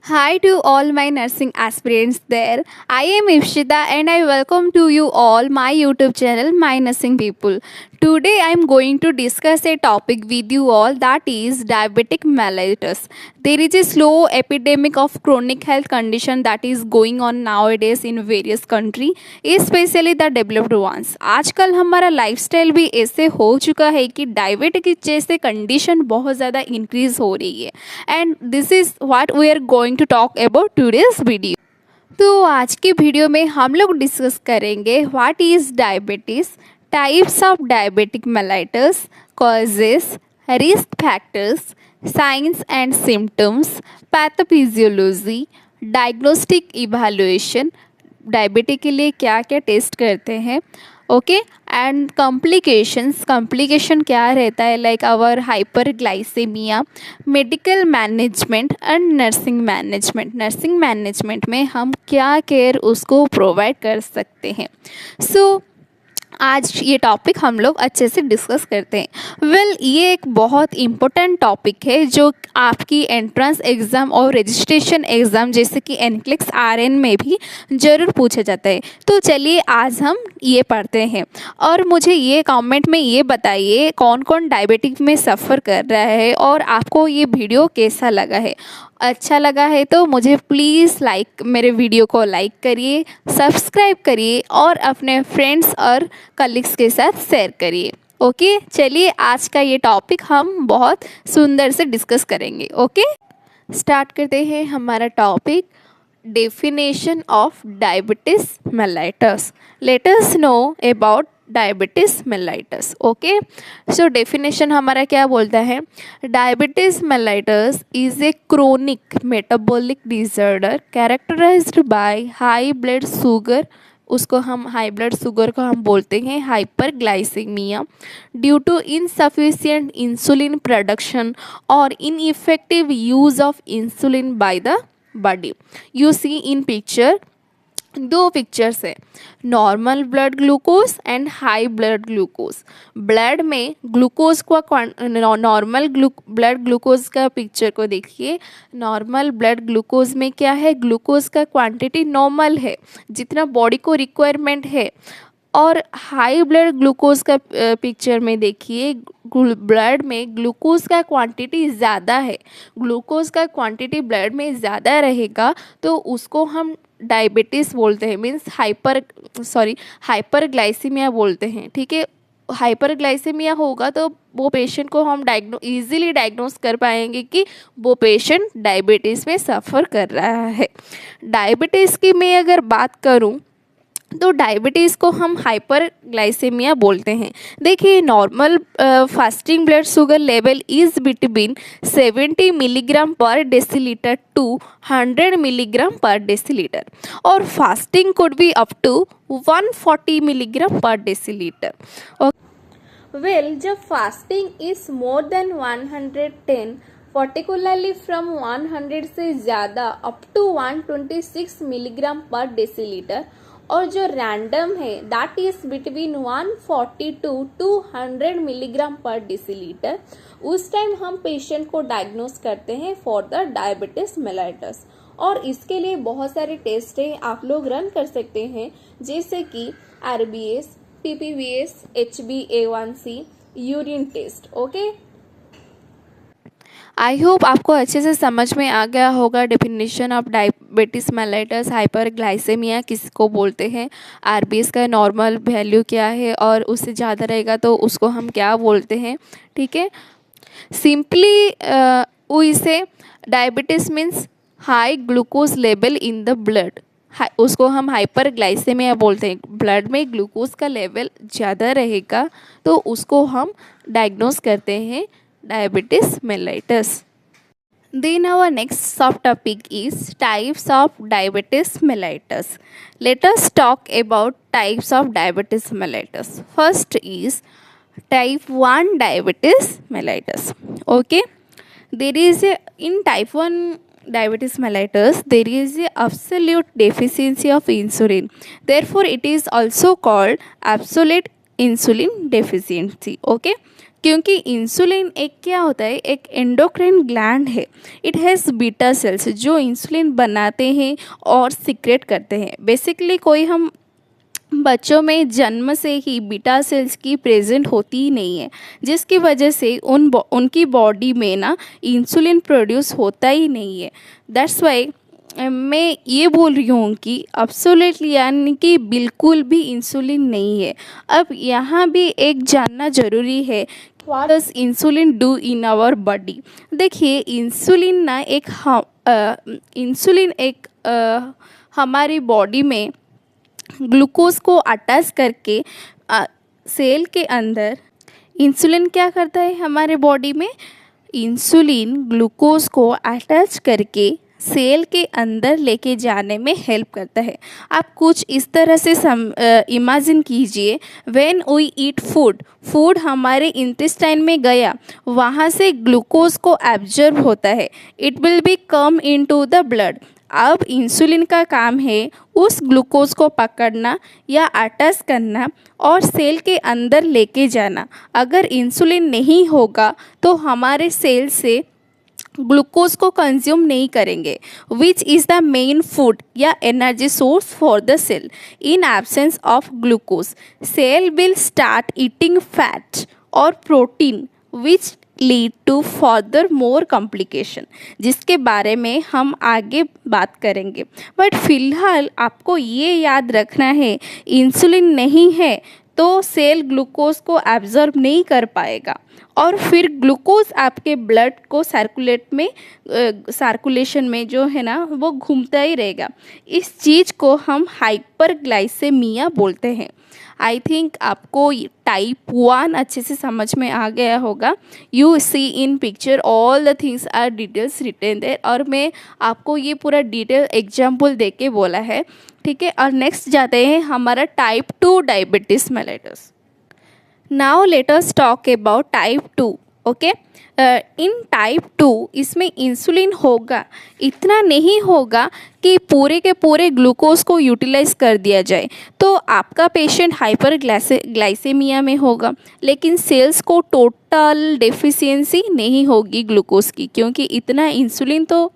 Hi to all my nursing aspirants there. I am Ifshita and I welcome to you all my YouTube channel My Nursing People. Today I am going to discuss a topic with you all that is diabetic mellitus. There is a slow epidemic of chronic health condition that is going on nowadays in various country, especially the developed ones. आजकल हमारा lifestyle भी ऐसे हो चुका है कि diabetic जैसे condition बहुत ज़्यादा इंक्रीज हो रही है and this is what we are going to talk about today's video. तो आज की वीडियो में हम लोग डिस्कस करेंगे what is diabetes, types of diabetic mellitus, causes, risk factors, science and symptoms, pathophysiology, diagnostic evaluation, diabetic के लिए क्या क्या टेस्ट करते हैं, ओके, एंड कॉम्प्लिकेशन क्या रहता है like our hyperglycaemia, medical management and nursing management में हम क्या केयर उसको प्रोवाइड कर सकते हैं। सो आज ये टॉपिक हम लोग अच्छे से डिस्कस करते हैं। ये एक बहुत इम्पोर्टेंट टॉपिक है जो आपकी एंट्रेंस एग्ज़ाम और रजिस्ट्रेशन एग्ज़ाम जैसे कि एनक्लेक्स आरएन में भी ज़रूर पूछा जाता है। तो चलिए आज हम ये पढ़ते हैं और मुझे ये कमेंट में ये बताइए कौन कौन डायबिटिक में सफ़र कर रहा है और आपको ये वीडियो कैसा लगा है। अच्छा लगा है तो मुझे प्लीज़ मेरे वीडियो को लाइक करिए, सब्सक्राइब करिए और अपने फ्रेंड्स और कलीग्स के साथ शेयर करिए। ओके, चलिए आज का ये टॉपिक हम बहुत सुंदर से डिस्कस करेंगे। ओके, स्टार्ट करते हैं हमारा topic, definition of diabetes mellitus. Let us know about diabetes mellitus. Okay, so definition हमारा क्या बोलता है, diabetes mellitus is a chronic metabolic disorder characterised by high blood sugar, उसको हम हाई ब्लड शुगर को हम बोलते हैं hyperglycaemia, due to insufficient insulin production और ineffective use of insulin by the body. You see in picture, दो pictures है, normal blood glucose and high blood glucose. Blood में ग्लूकोज का नॉर्मल ब्लड ग्लूकोज का पिक्चर को देखिए। Normal blood glucose में क्या है, ग्लूकोज का क्वांटिटी नॉर्मल है जितना बॉडी को रिक्वायरमेंट है, और हाई ब्लड ग्लूकोज का पिक्चर में देखिए, ब्लड में ग्लूकोज का क्वांटिटी ज़्यादा है। ग्लूकोज का क्वांटिटी ब्लड में ज़्यादा रहेगा तो उसको हम डायबिटीज़ बोलते हैं, मीन्स हाइपरग्लाइसीमिया बोलते हैं। ठीक है, हाइपरग्लाइसेमिया होगा तो वो पेशेंट को हम इजीली डायग्नोस कर पाएंगे कि वो पेशेंट डायबिटीज़ में सफ़र कर रहा है। डायबिटीज़ की मैं अगर बात करूं तो डायबिटीज़ को हम हाइपरग्लाइसेमिया बोलते हैं। देखिए, normal fasting blood sugar level is between 70 milligram per decilitre to 100 milligram per decilitre, और fasting could be up to 140 milligram per decilitre. जब fasting is more than 110, particularly from 100 से ज़्यादा up to 126 milligram per decilitre, और जो random है that is between 140 to 200 milligram per decilitre, उस time हम patient को डायग्नोस करते हैं फॉर द डायबिटीज़ मेलाइटस। और इसके लिए बहुत सारे टेस्ट हैं आप लोग रन कर सकते हैं, जैसे कि RBS, PPVS, HbA1c, urine test. Okay, I hope आपको अच्छे से समझ में आ गया होगा definition of diabetes mellitus, hyperglycaemia किसको बोलते हैं, RBS का नॉर्मल वैल्यू क्या है और उससे ज़्यादा रहेगा तो उसको हम क्या बोलते हैं। ठीक है, सिंपली वो इसे diabetes means high glucose level in the blood, उसको हम हाइपरग्लाइसेमिया बोलते हैं। ब्लड में ग्लूकोज का लेवल ज़्यादा रहेगा तो उसको हम डायग्नोस करते हैं diabetes mellitus. Then our next subtopic is types of diabetes mellitus. Let us talk about types of diabetes mellitus. First is type 1 diabetes mellitus. Okay, there is in type 1 diabetes mellitus there is a absolute deficiency of insulin. Therefore, it is also called absolute insulin deficiency. Okay, क्योंकि insulin एक क्या होता है, एक endocrine gland है। It has beta cells जो insulin बनाते हैं और सीक्रेट करते हैं। बेसिकली कोई हम बच्चों में जन्म से ही बीटा सेल्स की प्रेजेंट होती ही नहीं है, जिसकी वजह से उनकी बॉडी में ना इंसुलिन प्रोड्यूस होता ही नहीं है। दैट्स वाई मैं ये बोल रही हूँ कि अब्सोल्युटली यानी कि बिल्कुल भी इंसुलिन नहीं है। अब यहाँ भी एक जानना ज़रूरी है, what does insulin do in our body. देखिए इंसुलिन एक हमारी बॉडी में ग्लूकोज को अटैच करके सेल के अंदर इंसुलिन क्या करता है हमारे बॉडी में, इंसुलिन ग्लूकोज को अटैच करके सेल के अंदर लेके जाने में हेल्प करता है। आप कुछ इस तरह से इमेजिन कीजिए, व्हेन वी ईट फूड हमारे इंटेस्टाइन में गया, वहाँ से ग्लूकोज को एब्जॉर्ब होता है, it will be come into the blood. अब इंसुलिन का काम है उस ग्लूकोज को पकड़ना या अटैच करना और सेल के अंदर लेके जाना। अगर इंसुलिन नहीं होगा तो हमारे सेल से ग्लूकोज को कंज्यूम नहीं करेंगे, which is the main food या energy source for the cell. In absence of glucose cell will start eating fat और protein which lead to further more complication, जिसके बारे में हम आगे बात करेंगे। बट फिलहाल आपको ये याद रखना है, इंसुलिन नहीं है तो सेल ग्लूकोज को एब्जॉर्ब नहीं कर पाएगा और फिर ग्लूकोज आपके ब्लड को सर्कुलेशन में जो है ना वो घूमता ही रहेगा। इस चीज़ को हम हाइपरग्लाइसेमिया बोलते हैं। आई थिंक आपको टाइप 1 अच्छे से समझ में आ गया होगा। You see in picture all the things are details written there, और मैं आपको ये पूरा डिटेल एग्जाम्पल दे के बोला है, ठीक है। और नेक्स्ट जाते हैं हमारा type 2 diabetes mellitus. Now let us talk about type 2, okay. In type 2 इसमें इंसुलिन होगा, इतना नहीं होगा कि पूरे के पूरे ग्लूकोज को यूटिलाइज कर दिया जाए, तो आपका पेशेंट हाइपरग्लाइसेमिया में होगा, लेकिन सेल्स को टोटल डेफिशिएंसी नहीं होगी ग्लूकोज की, क्योंकि इतना इंसुलिन तो,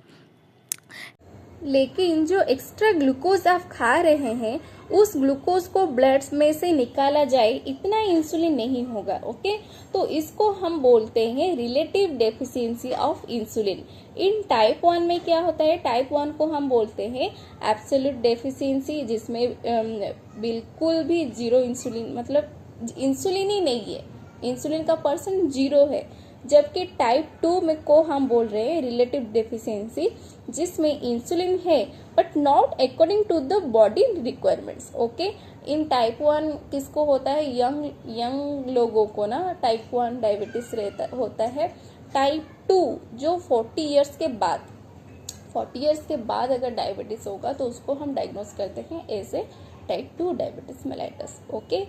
लेकिन जो एक्स्ट्रा ग्लूकोज आप खा रहे हैं उस ग्लूकोज को ब्लड में से निकाला जाए, इतना इंसुलिन नहीं होगा, ओके। तो इसको हम बोलते हैं relative deficiency of insulin. In type 1 में क्या होता है, टाइप 1 को हम बोलते हैं एब्सोल्यूट डेफिशिएंसी, जिसमें बिल्कुल भी जीरो इंसुलिन, मतलब इंसुलिन ही नहीं है, इंसुलिन का परसेंट जीरो है। जबकि टाइप 2 में को हम बोल रहे हैं रिलेटिव डेफिशिएंसी, जिसमें इंसुलिन है but not according to the body requirements, okay. In type 1 किसको होता है, यंग लोगों को ना टाइप 1 डायबिटीज होता है। टाइप 2 जो 40 इयर्स के बाद अगर डायबिटीज होगा तो उसको हम डायग्नोस करते हैं as a type 2 diabetes mellitus, okay.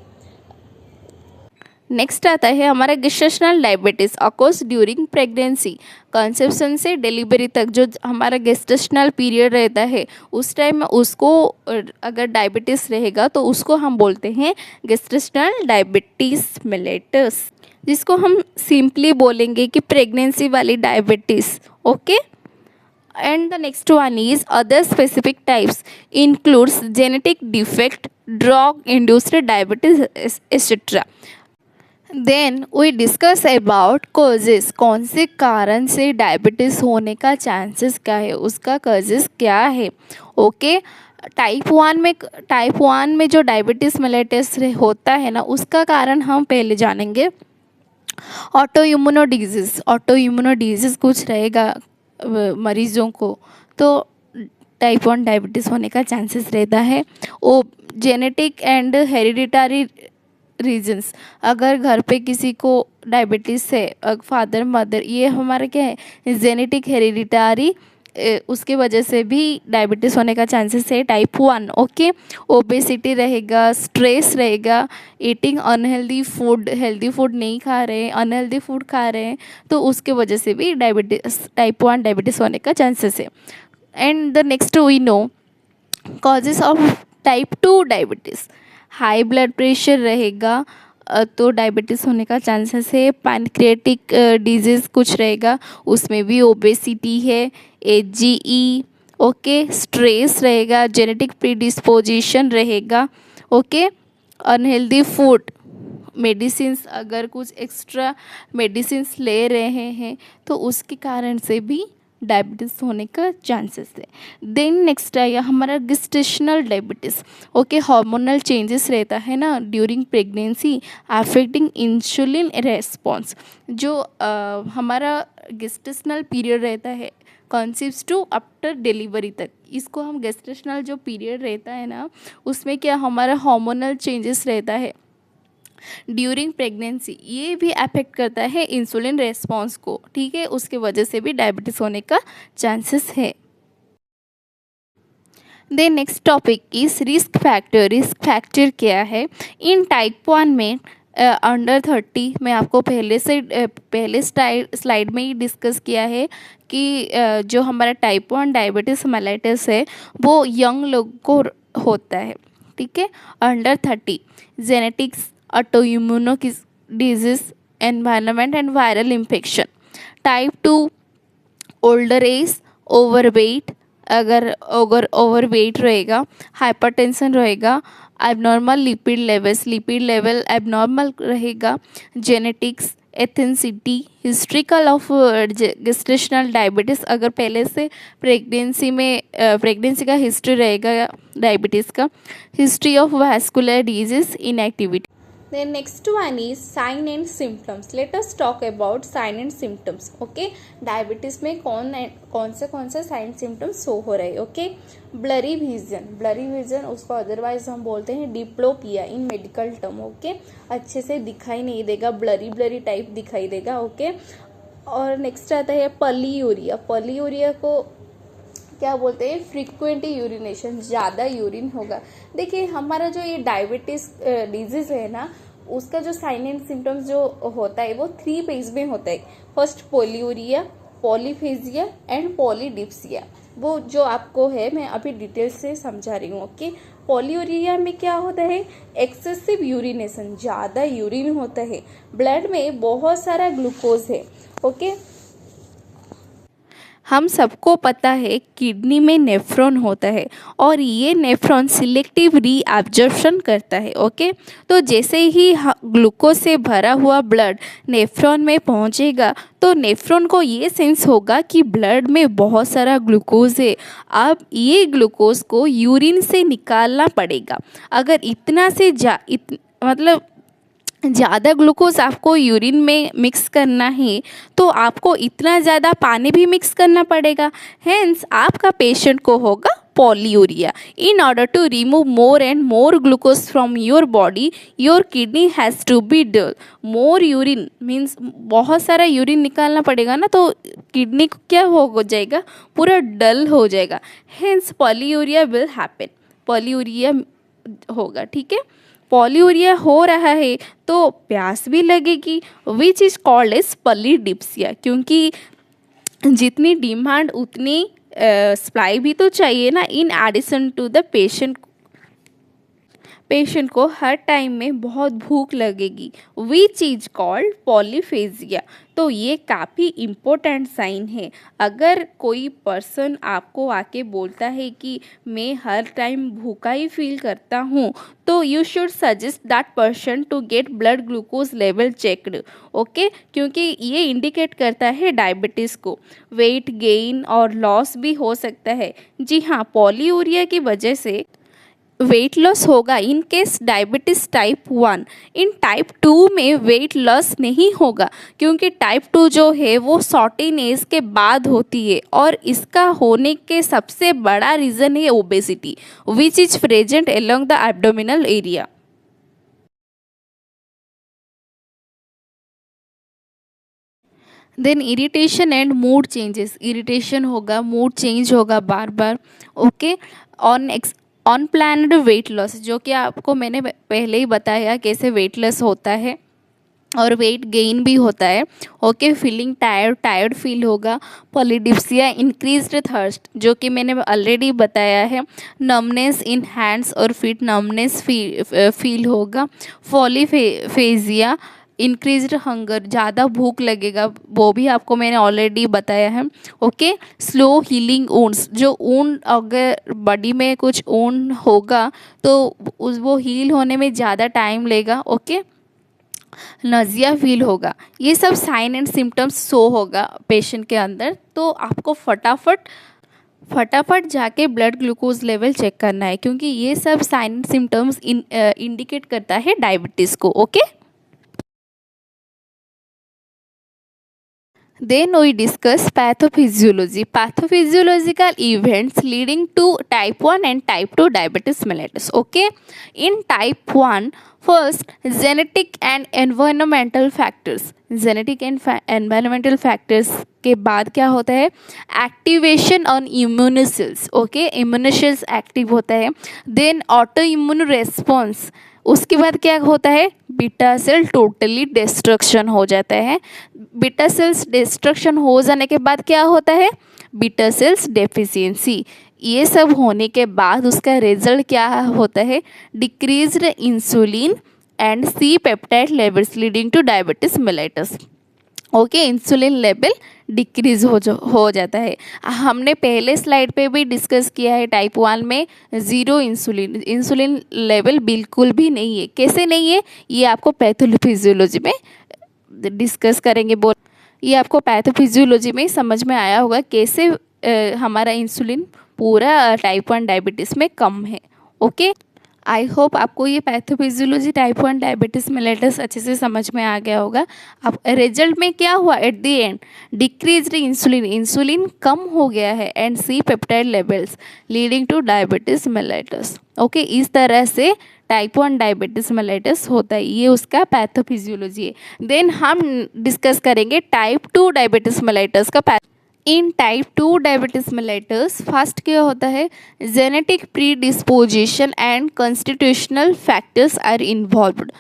Next आता है हमारा gestational diabetes occurs during pregnancy. Conception से डिलीवरी तक जो हमारा गेस्टेशनल पीरियड रहता है उस टाइम में उसको अगर डायबिटीज़ रहेगा तो उसको हम बोलते हैं गेस्टेशनल डायबिटीज़ मेलिटस, जिसको हम सिंपली बोलेंगे कि प्रेगनेंसी वाली diabetes, okay. And the next one is other specific types includes genetic defect, drug induced diabetes, etc. Then we discuss about causes, कौन से कारण से डायबिटीज़ होने का चांसेस क्या है, उसका कॉजेज़ क्या है, ओके। टाइप 1 में जो डायबिटीज़ मेलिटस होता है ना, उसका कारण हम पहले जानेंगे। ऑटो इम्यूनो डिजीज़ कुछ रहेगा मरीजों को, तो टाइप 1 डायबिटीज़ होने का चांसेस रहता है। वो जेनेटिक एंड हेरिडिटरी रीजन्स, अगर घर पे किसी को डायबिटीज़ है, फादर मदर, ये हमारा क्या है जेनेटिक हेरिडिटरी, उसके वजह से भी डायबिटीज़ होने का चांसेस है टाइप 1, ओके। ओबेसिटी रहेगा, स्ट्रेस रहेगा, eating unhealthy food, healthy food नहीं खा रहे हैं, अनहेल्दी फूड खा रहे हैं, तो उसके वजह से भी डायबिटीज़ टाइप 1 डायबिटीज़ होने का चांसेस है। And the next we know causes of type 2 diabetes, high blood pressure रहेगा, तो डायबिटीज़ होने का चांसेस है। पैनक्रियाटिक डिजीज़ कुछ रहेगा, उसमें भी ओबेसिटी है। एजीई, ओके, स्ट्रेस रहेगा, जेनेटिक प्रीडिस्पोजिशन रहेगा, ओके। अनहेल्दी फूड, मेडिसिन्स, अगर कुछ एक्स्ट्रा मेडिसिन्स ले रहे हैं तो उसके कारण से भी डायबिटीज़ होने का चांसेस है। देन नेक्स्ट आया हमारा gestational diabetes, okay. Hormonal changes रहता है ना during pregnancy, affecting insulin response. जो हमारा गेस्टेशनल पीरियड रहता है कंसीव्स टू आफ्टर डिलीवरी तक, इसको हम गेस्टेशनल जो पीरियड रहता है ना, उसमें क्या हमारा हार्मोनल चेंजेस रहता है ड्यूरिंग प्रेगनेंसी, ये भी अफेक्ट करता है इंसुलिन रेस्पॉन्स को, ठीक है। उसके वजह से भी डायबिटीज़ होने का चांसेस है। Then next topic is risk factor. Risk factor क्या है? इन टाइप 1 में अंडर 30, मैं आपको पहले स्लाइड में ही डिस्कस किया है कि जो हमारा टाइप 1 डायबिटीज़ मेलाइटस है वो यंग लोग को होता है, ठीक है। Under 30, genetics, autoimmune disease, environment and viral infection. Type 2 older age, overweight, अगर ओवरवेट रहेगा, हाइपरटेंशन रहेगा, एबनॉर्मल लिपिड लेवल एबनॉर्मल रहेगा, genetics, ethnicity, historical of gestational diabetes, अगर पहले से प्रेगनेंसी का हिस्ट्री रहेगा डायबिटीज़ का, history of vascular disease, inactivity. Then next one is sign and symptoms. Let us talk about sign and symptoms. Okay, diabetes में कौन से साइन सिम्टम्स शो हो रहे हैं? ओके, ब्लरी विजन, उसको अदरवाइज हम बोलते हैं डिप्लोपिया इन मेडिकल टर्म, ओके। अच्छे से दिखाई नहीं देगा, ब्लरी टाइप दिखाई देगा, ओके। और नेक्स्ट आता है पॉलीयूरिया को क्या बोलते हैं? फ्रीक्वेंट यूरिनेशन, ज़्यादा यूरिन होगा। देखिए हमारा जो ये डायबिटीज़ डिजीज़ है ना, उसका जो साइन एंड सिम्टम्स जो होता है वो 3 फेज में होता है। First polyuria, polyphagia and polydipsia. वो जो आपको है मैं अभी डिटेल से समझा रही हूँ, ओके। पॉलीयूरिया में क्या होता है? एक्सेसिव यूरिनेशन, ज़्यादा यूरिन होता है, ब्लड में बहुत सारा ग्लूकोज है, ओके। हम सबको पता है किडनी में नेफ्रॉन होता है और ये नेफ्रॉन सिलेक्टिव रीअब्जॉर्प्शन करता है, ओके। तो जैसे ही ग्लूकोज से भरा हुआ ब्लड नेफ्रॉन में पहुंचेगा तो नेफ्रॉन को ये सेंस होगा कि ब्लड में बहुत सारा ग्लूकोज है, अब ये ग्लूकोज को यूरिन से निकालना पड़ेगा। अगर मतलब ज़्यादा ग्लूकोज आपको यूरिन में मिक्स करना है तो आपको इतना ज़्यादा पानी भी मिक्स करना पड़ेगा, हेंस आपका पेशेंट को होगा polyuria. In order to remove more and more glucose from your body, your kidney has to be dull. More urine means बहुत सारा यूरिन निकालना पड़ेगा ना, तो किडनी को क्या हो जाएगा? पूरा डल हो जाएगा, hence polyuria will happen, polyuria होगा, ठीक है। पॉलीयूरिया हो रहा है तो प्यास भी लगेगी, which is called as polydipsia, क्योंकि जितनी डिमांड उतनी सप्लाई भी तो चाहिए ना। In addition to the patient को हर टाइम में बहुत भूख लगेगी, विच इज कॉल्ड पॉलीफेजिया। तो ये काफ़ी इम्पोर्टेंट साइन है। अगर कोई पर्सन आपको आके बोलता है कि मैं हर टाइम भूखा ही फील करता हूँ, तो you should suggest that person to get blood glucose level checked, okay, क्योंकि ये इंडिकेट करता है डायबिटीज़ को। वेट गेन और लॉस भी हो सकता है। जी हाँ, पॉलीयूरिया की वजह से वेट लॉस होगा in case diabetes type 1। In type 2 में वेट लॉस नहीं होगा, क्योंकि टाइप 2 जो है वो सर्टेन एज के बाद होती है और इसका होने के सबसे बड़ा रीज़न है obesity, which is present along the abdominal area. Then irritation and mood changes, irritation होगा, मूड चेंज होगा बार बार, ओके। अनप्लान्ड वेट लॉस, जो कि आपको मैंने पहले ही बताया कैसे वेट लॉस होता है। और वेट गेन भी होता है। Okay, feeling tired tired feel होगा। पॉलीडिप्सिया, इंक्रीज्ड थर्स्ट, जो कि मैंने ऑलरेडी बताया है। नमनेस इन हैंड्स और फीट, नमनेस फील होगा। फेजिया, इंक्रीज्ड हंगर, ज़्यादा भूख लगेगा, वो भी आपको मैंने ऑलरेडी बताया है। ओके, स्लो हीलिंग वुंड्स, जो वुंड अगर बॉडी में कुछ वुंड होगा तो वो हील होने में ज़्यादा टाइम लेगा। ओके, नजिया फील होगा। ये सब साइन एंड सिम्टम्स शो होगा पेशेंट के अंदर, तो आपको फटाफट फटाफट जाके ब्लड ग्लूकोज लेवल चेक करना है, क्योंकि ये सब साइन एंड सिम्टम्स इंडिकेट करता है डायबिटीज़ को। Okay, then we discuss pathophysiology, pathophysiological events leading to type 1 and type 2 diabetes mellitus. Okay, in type 1, first, genetic and environmental factors, genetic and environmental factors के बाद क्या होता है, activation on immune cells. Okay, immune cells active होता है। Then auto immune response, उसके बाद क्या होता है, बीटा सेल टोटली डिस्ट्रक्शन हो जाता है। बीटा सेल्स डिस्ट्रक्शन हो जाने के बाद क्या होता है, बीटा सेल्स डेफिशिएंसी। ये सब होने के बाद उसका रिजल्ट क्या होता है, decreased insulin and C peptide levels leading to diabetes mellitus. Okay, insulin level decrease हो जाता है। हमने पहले स्लाइड पे भी डिस्कस किया है, टाइप 1 में ज़ीरो इंसुलिन, इंसुलिन लेवल बिल्कुल भी नहीं है। कैसे नहीं है, ये आपको पैथोफिजियोलॉजी में डिस्कस करेंगे। ये आपको पैथोफिजियोलॉजी में समझ में आया होगा कैसे हमारा इंसुलिन पूरा टाइप 1 डायबिटीज़ में कम है। ओके, आई होप आपको ये पैथोफिजियोलॉजी टाइप 1 डायबिटीज मेलाइटस अच्छे से समझ में आ गया होगा। अब रिजल्ट में क्या हुआ, at the end decreased insulin, insulin कम हो गया है, and C peptide levels leading to diabetes mellitus. Okay, इस तरह से टाइप 1 डायबिटीज मेलाइटस होता है, ये उसका पैथोफिजियोलॉजी है। देन हम डिस्कस करेंगे टाइप 2 डायबिटीज मेलाइटस का। In type 2 diabetes mellitus first क्या होता है, genetic predisposition and constitutional factors are involved.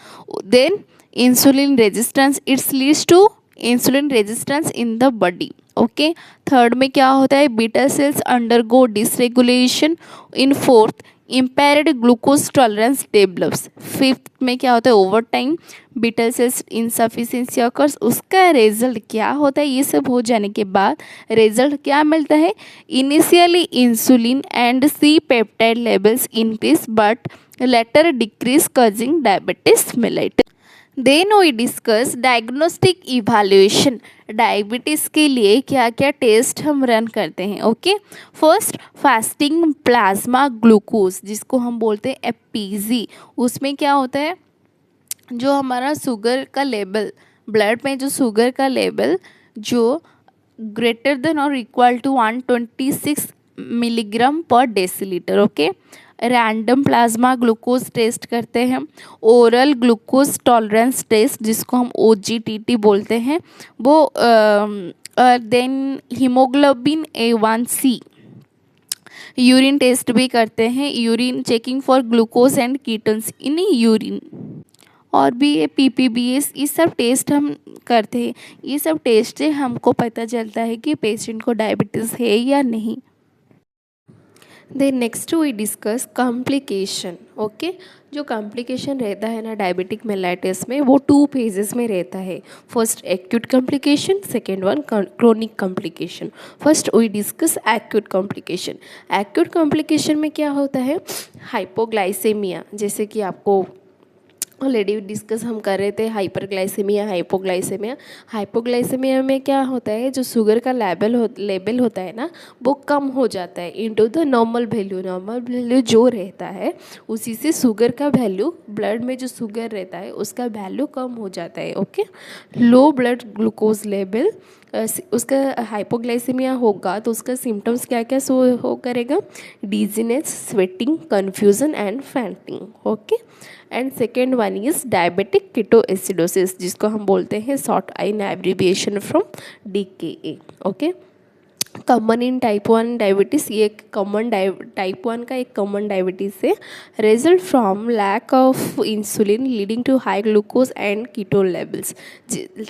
Then insulin resistance, it's leads to insulin resistance in the body. Okay, third में क्या होता है, beta cells undergo dysregulation. In fourth, impaired glucose tolerance develops. Fifth में क्या होता है, over time beta cells insufficiency occurs. उसका result क्या होता है, ये सब हो जाने के बाद रिजल्ट क्या मिलता है, initially insulin and C peptide levels increase but later decrease causing diabetes mellitus. Then we discuss diagnostic evaluation, diabetes के लिए क्या क्या टेस्ट हम रन करते हैं। Okay, first, fasting plasma glucose, जिसको हम बोलते हैं एपीजी। उसमें क्या होता है, जो हमारा शुगर का लेवल, ब्लड में जो शुगर का लेवल जो ग्रेटर देन और equal to 126 milligram per decilitre. Okay, random plasma glucose test करते हैं। ओरल ग्लूकोज टॉलरेंस टेस्ट, जिसको हम OGTT बोलते हैं, वो then haemoglobin A1C, urine test भी करते हैं, urine checking for glucose and ketones in urine, और भी ये PPBS, ये सब टेस्ट हम करते हैं। ये सब टेस्ट से हमको पता चलता है कि पेशेंट को डायबिटीज़ है या नहीं। Then next we discuss complication. Okay, जो कॉम्प्लिकेशन रहता है ना डायबिटिक मेलाइटिस में, वो 2 फेजेस में रहता है। First acute complication, second one chronic complication. First we discuss acute complication. Acute complication में क्या होता है, हाइपोग्लाइसेमिया, जैसे कि आपको ऑलरेडी डिस्कस हम कर रहे थे, हाइपरग्लाइसेमिया, हाइपोग्लाइसेमिया। हाइपोग्लाइसेमिया में क्या होता है, जो शुगर का लेवल होता है ना, वो कम हो जाता है into the normal value. Normal value जो रहता है उसी से शुगर का वैल्यू, ब्लड में जो शुगर रहता है उसका वैल्यू कम हो जाता है। Okay, low blood glucose level, उसका हाइपोग्लाइसेमिया होगा तो उसका सिम्टम्स क्या क्या शो हो करेगा, dizziness, sweating, confusion and fainting. Okay, and second one is diabetic ketoacidosis, जिसको हम बोलते हैं short I abbreviation from DKA। Okay, common in type 1 diabetes, ये कॉमन टाइप 1 का एक कॉमन डायबिटीज़ है। Result from lack of insulin leading to high glucose and ketone levels.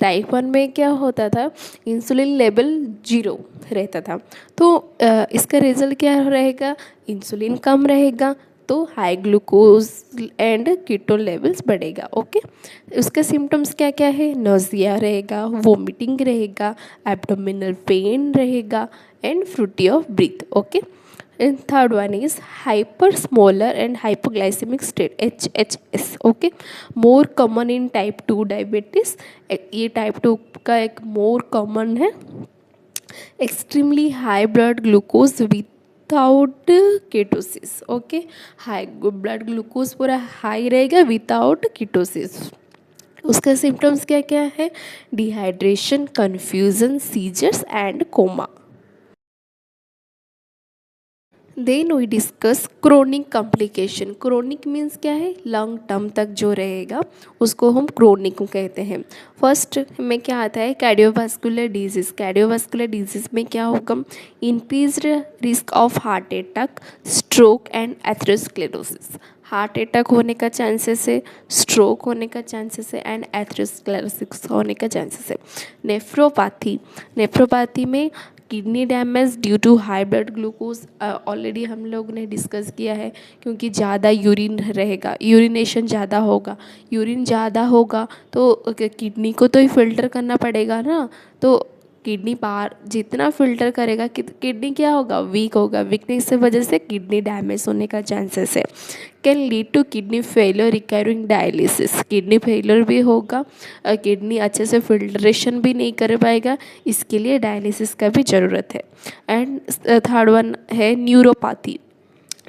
Type 1 में क्या होता था, इंसुलिन लेवल 0 रहता था, तो इसका रिजल्ट क्या रहेगा, इंसुलिन कम रहेगा तो high glucose and ketone levels बढ़ेगा। ओके, उसके सिम्टम्स क्या क्या है, नोजिया रहेगा, वोमिटिंग रहेगा, एब्डोमिनल पेन रहेगा and fruity of breath. Okay, and third one is hyperosmolar and hypoglycaemic state, HHS। Okay, more common in type 2 diabetes, ये टाइप 2 का एक मोर कॉमन है। Extremely high blood glucose without ketosis. Okay, high blood glucose पूरा high रहेगा without ketosis. उसका symptoms क्या क्या है, dehydration, confusion, seizures and coma. Then we discuss chronic complication. Chronic means क्या है, लॉन्ग टर्म तक जो रहेगा उसको हम क्रोनिक कहते हैं। फर्स्ट में क्या आता है, कार्डियोवास्कुलर डिजीज़। कार्डियोवास्कुलर डिजीज़ में क्या होगा, increased risk of heart attack, stroke and atherosclerosis. Heart attack होने का चांसेस है, स्ट्रोक होने का चांसेस है एंड एथेरोस्क्लेरोसिस होने का चांसेस है। नेफ्रोपैथी, नेफ्रोपैथी में kidney damage due to high blood glucose, already हम लोग ने डिस्कस किया है, क्योंकि ज़्यादा यूरिन रहेगा, यूरिनेशन ज़्यादा होगा, यूरिन ज़्यादा होगा तो किडनी को तो ही फिल्टर करना पड़ेगा ना, तो किडनी बाहर जितना फिल्टर करेगा किडनी क्या होगा, वीक होगा, वीकनेस की वजह से किडनी डैमेज होने का चांसेस है। Can lead to kidney failure requiring dialysis, kidney failure भी होगा, किडनी अच्छे से फिल्ट्रेशन भी नहीं कर पाएगा, इसके लिए डायलिसिस का भी ज़रूरत है। एंड थर्ड वन है न्यूरोपैथी।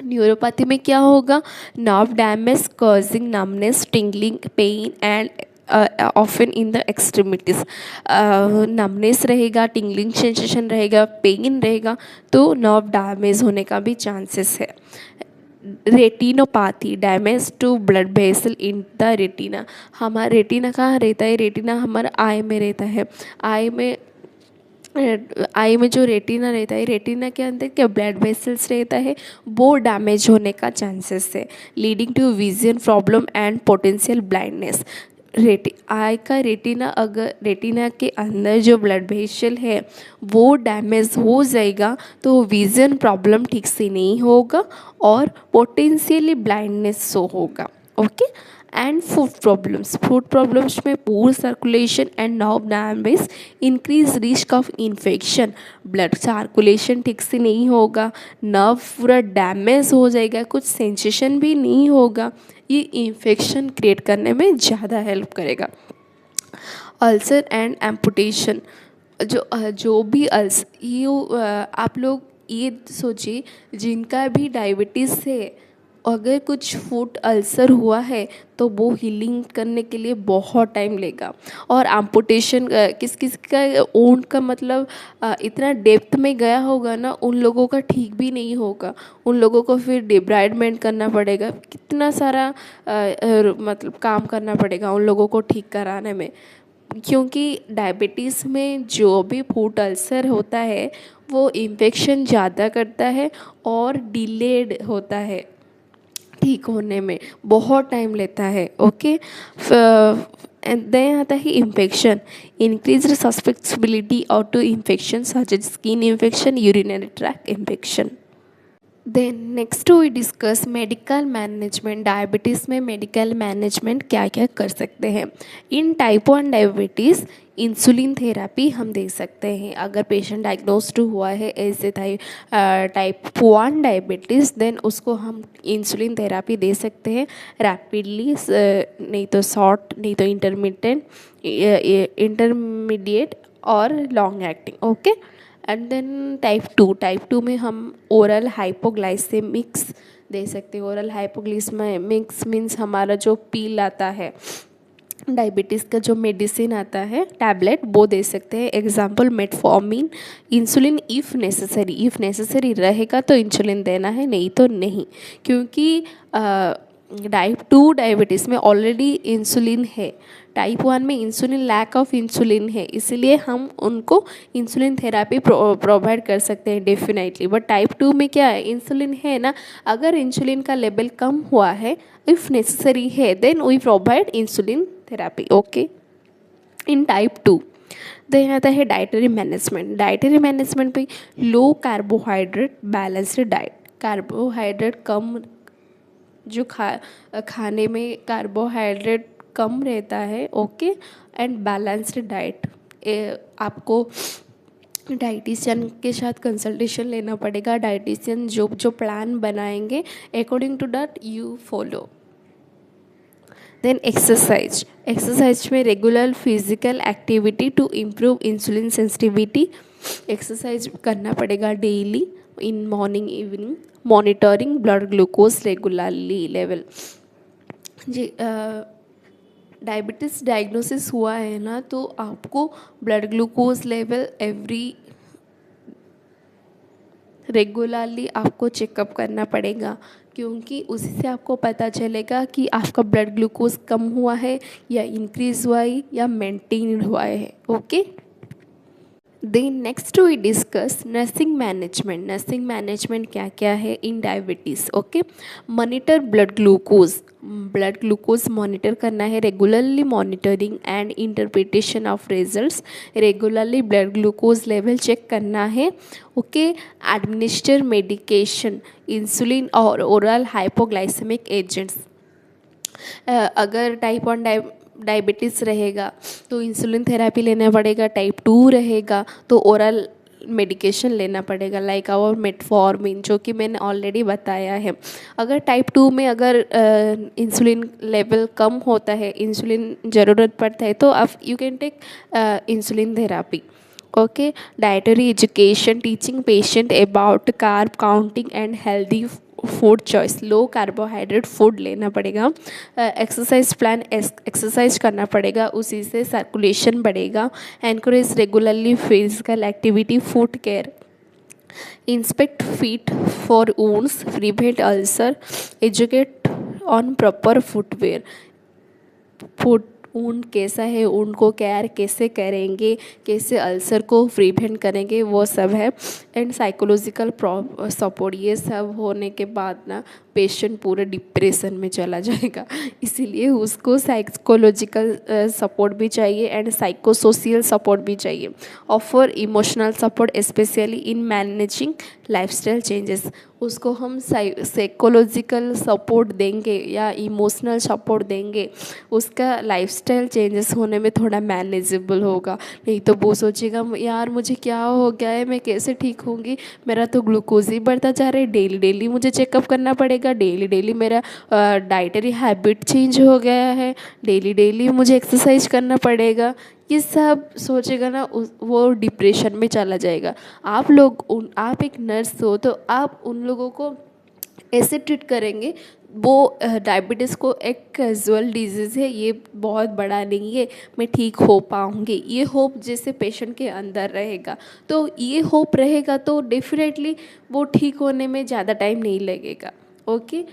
न्यूरोपैथी में क्या होगा, nerve damage causing numbness, tingling, pain and often in the extremities. Numbness रहेगा, टिंगलिंग सेंसेशन रहेगा, पेन रहेगा, तो नर्व डैमेज होने का भी चांसेस है। Retinopathy, damage to blood vessel in the retina. हमारा रेटिना कहाँ रहता है, रेटिना हमारा आई में रहता है। आई में जो रेटिना रहता है, रेटिना के अंदर क्या ब्लड वेसल्स रहता है, वो डैमेज होने का चांसेस है, leading to vision problem and potential blindness. Eye का रेटिना, अगर रेटिना के अंदर जो ब्लड वेसल है वो डैमेज हो जाएगा तो विजन प्रॉब्लम ठीक से नहीं होगा और पोटेंशियली ब्लाइंडनेस शो होगा। ओके, एंड फूड प्रॉब्लम्स में पूर circulation and nerve damage, increase risk of infection, blood circulation ठीक से नहीं होगा, नर्व पूरा डैमेज हो जाएगा, कुछ सेंसेशन भी नहीं होगा, ये इन्फेक्शन क्रिएट करने में ज़्यादा हेल्प करेगा। अल्सर एंड एम्पुटेशन, जो भी आप लोग ये सोचिए, जिनका भी डायबिटीज़ है, अगर कुछ फूड अल्सर हुआ है तो वो हीलिंग करने के लिए बहुत टाइम लेगा। और एम्पुटेशन किस किस का ओंड का मतलब इतना डेप्थ में गया होगा ना, उन लोगों का ठीक भी नहीं होगा, उन लोगों को फिर डिब्राइडमेंट करना पड़ेगा, कितना सारा मतलब काम करना पड़ेगा उन लोगों को ठीक कराने में, क्योंकि डायबिटीज़ में जो भी फूड अल्सर होता है वो इन्फेक्शन ज़्यादा करता है और डिलेड होता है, ठीक होने में बहुत टाइम लेता है। ओके, देन आता है infection, increase susceptibility of to infection such as skin infection, urinary tract infection. Then next we discuss medical management. Diabetes में मेडिकल मैनेजमेंट क्या क्या कर सकते हैं। In type 1 diabetes insulin therapy हम दे सकते हैं अगर पेशेंट डायग्नोस्ड हुआ है ऐसे टाइप 1 डायबिटीज़, देन उसको हम इंसुलिन थेरेपी दे सकते हैं रैपिडली, नहीं तो शॉर्ट, नहीं तो इंटरमीडिएट और long acting. Okay, and then type two में हम ओरल हाइपोग्लाइसेमिक्स दे सकते हैं। ओरल हाइपोग्लाइसेमिक्स मीन्स हमारा जो पील आता है, डायबिटीज़ का जो मेडिसिन आता है टैबलेट, वो दे सकते हैं। Example metformin, insulin if necessary रहेगा तो इंसुलिन देना है, नहीं तो नहीं, क्योंकि टाइप 2 डायबिटीज़ में ऑलरेडी इंसुलिन है, टाइप 1 में इंसुलिन लैक ऑफ इंसुलिन है, इसलिए हम उनको इंसुलिन थेरापी प्रोवाइड कर सकते हैं डेफिनेटली। बट टाइप 2 में क्या है, इंसुलिन है ना, अगर इंसुलिन का लेवल कम हुआ है, इफ़ नेसेसरी है, then we provide insulin therapy. Okay, in type 2 then आता है डाइटरी मैनेजमेंट। डाइटरी मैनेजमेंट पे low carbohydrate balanced diet, carbohydrate कम, जो खाने में कार्बोहाइड्रेट कम रहता है, ओके, एंड बैलेंस्ड डाइट। आपको डाइटिशियन के साथ कंसल्टेशन लेना पड़ेगा, डाइटिशियन जो जो प्लान बनाएंगे according to that you follow. Then exercise, exercise में regular physical activity to improve insulin sensitivity, exercise करना पड़ेगा daily in morning evening, monitoring blood glucose regularly level. जी, डायबिटीज़ डायग्नोसिस हुआ है ना, तो आपको blood glucose level every regularly आपको चेकअप करना पड़ेगा, क्योंकि उसी से आपको पता चलेगा कि आपका ब्लड ग्लूकोज कम हुआ है या इंक्रीज हुआ है या मेंटेन हुआ है। Okay, then next we discuss nursing management. Nursing management क्या क्या है in diabetes. Okay, monitor blood glucose, blood glucose monitor करना है, regularly monitoring and interpretation of results, regularly blood glucose level check करना है। ओके, एडमिनिस्टर मेडिकेशन, इंसुलिन और oral hypoglycemic agents. अगर type 1 diabetes रहेगा तो इंसुलिन थेरापी लेना पड़ेगा, टाइप 2 रहेगा तो ओरल मेडिकेशन लेना पड़ेगा, लाइक आवर मेटफॉर्मिन, जो कि मैंने ऑलरेडी बताया है। अगर टाइप 2 में अगर इंसुलिन लेवल कम होता है, इंसुलिन ज़रूरत पड़ता है, तो आप you can take insulin therapy. Okay, dietary education, teaching patient about carb counting and healthy food choice, low carbohydrate food लेना पड़ेगा। एक्सरसाइज प्लान, एक्सरसाइज करना पड़ेगा, उसी से सर्कुलेशन बढ़ेगा। Encourage regularly physical activity, food care, inspect feet for wounds, prevent ulcer, educate on proper footwear, foot ऊन कैसा है, ऊन को केयर कैसे करेंगे, कैसे अल्सर को प्रिवेंट करेंगे, वो सब है। एंड साइकोलॉजिकल सपोर्ट, ये सब होने के बाद ना पेशेंट पूरे डिप्रेशन में चला जाएगा, इसीलिए उसको साइकोलॉजिकल सपोर्ट भी चाहिए एंड साइकोसोशियल सपोर्ट भी चाहिए। Offer emotional support specially in managing lifestyle changes, उसको हम साइकोलॉजिकल सपोर्ट देंगे या इमोशनल सपोर्ट देंगे, उसका लाइफस्टाइल चेंजेस होने में थोड़ा मैनेजेबल होगा। नहीं तो वो सोचेगा यार मुझे क्या हो गया है, मैं कैसे ठीक होंगी, मेरा तो ग्लूकोज ही बढ़ता जा रहा है, डेली डेली मुझे चेकअप करना पड़ेगा, डेली डेली मेरा डाइटरी हैबिट चेंज हो गया है, डेली डेली मुझे एक्सरसाइज करना पड़ेगा, ये सब सोचेगा ना, वो डिप्रेशन में चला जाएगा। आप एक नर्स हो तो आप उन लोगों को ऐसे ट्रीट करेंगे, वो डायबिटीज़ को एक कैजुअल डिजीज़ है, ये बहुत बड़ा नहीं है, मैं ठीक हो पाऊँगी, ये होप जैसे पेशेंट के अंदर रहेगा, तो ये होप रहेगा तो डेफिनेटली वो ठीक होने में ज़्यादा टाइम नहीं लगेगा। ओके,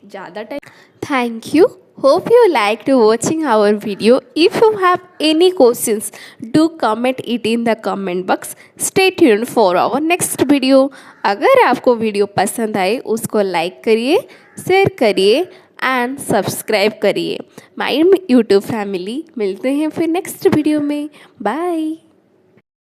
ज़्यादा time. Thank you, hope you liked watching our video. If you have any questions, do comment it in the comment box. Stay tuned for our next video. अगर आपको वीडियो पसंद आए उसको लाइक करिए, share करिए and subscribe करिए। My YouTube family, मिलते हैं फिर नेक्स्ट वीडियो में। बाय।